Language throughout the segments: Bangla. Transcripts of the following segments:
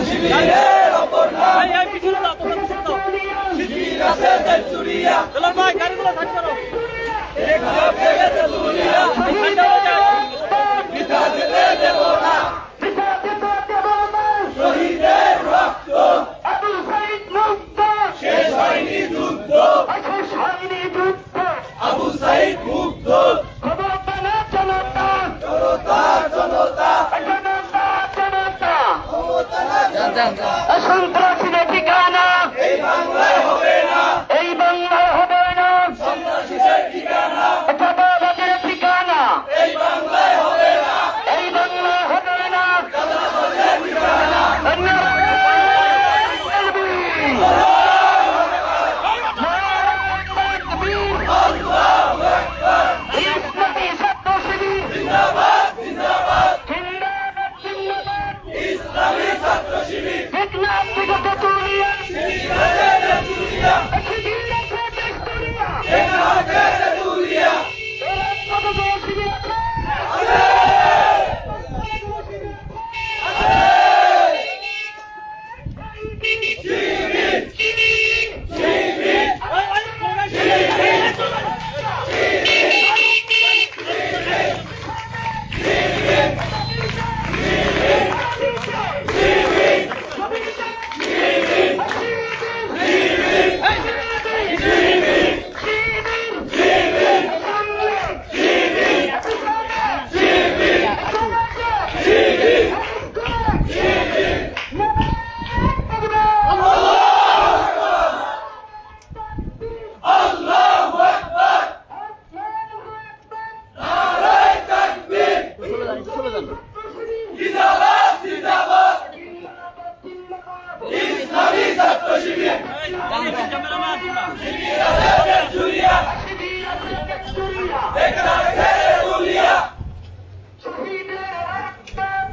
শিবিরের অপর নাম শিবির আছে তেঁতুলিয়া পিতা যেতে দেব না শহীদের রক্ত শেষ হয়নি যুদ্ধ আবু সাইদ মুক্ত সন্ত্রাসীদের ঠিকানা এই বাংলায় হবে না, এই বাংলায় হবে না, সন্ত্রাসীদের ঠিকানা চাঁদাবাজের ঠিকানা এই বাংলায় হবে না, এই বাংলায় হবে না। চাঁদাবাজের ঠিকানা ইসলামী ছাত্র শিবির জিন্দাবাদ জিন্দাবাদ ইসলামী ছাত্র শিবির ঠিক না বিগত তুলিয়া শিবির আছে তেঁতুলিয়া শিবির আছে তেঁতুলিয়া আছে তেঁতুলিয়া শিবির আছে আল্লাহু আকবার নারায়ে তাকবীর জিন্দাবাদ জিন্দাবাদ ইসলামী ছাত্র শিবির শিবির আছে তেঁতুলিয়া তেঁতুলিয়া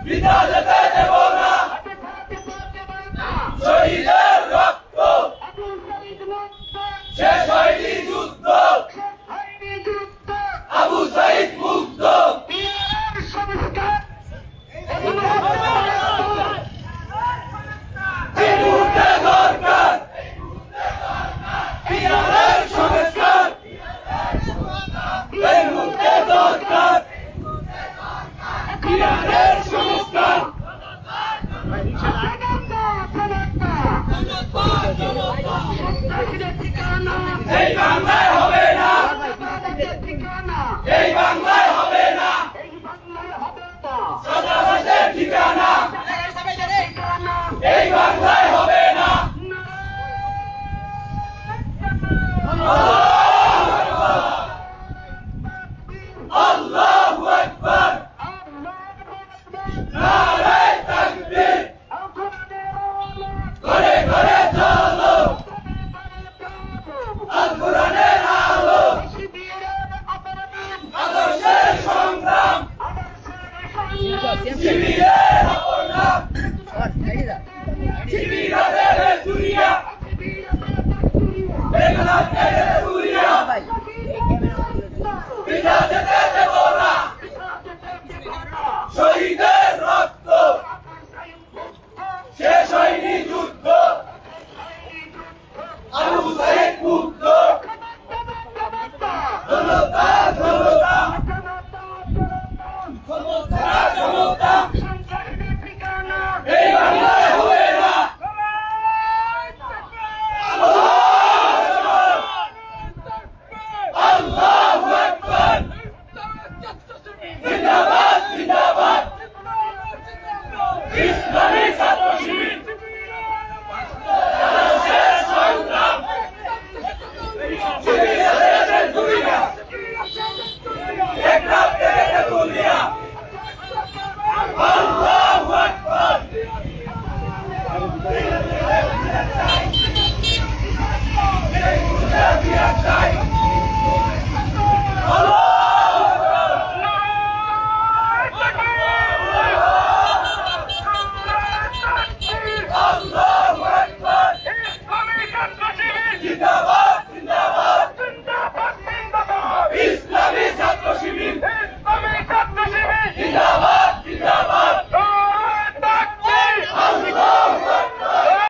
পিতা যেতে দেব না শহীদের রক্ত শেষ হয়নি যুদ্ধ আবু সাইদ মুক্ত এই মুহূর্তে দরকার পিয়ারের সংস্কার এই মুহূর্তে দরকার পিয়ারের সংস্কার এই বাংলায় হবে না, এই বাংলায় হবে না, চাঁদাবাজের ঠিকানা এই বাংলায় হবে না। আল্লাহু আকবার নারায়ে তাকবীর ঘরে ঘরে চলো আল কোরআনের আলো আদর্শের সংগ্রাম শিবিরের অপর নাম শিবির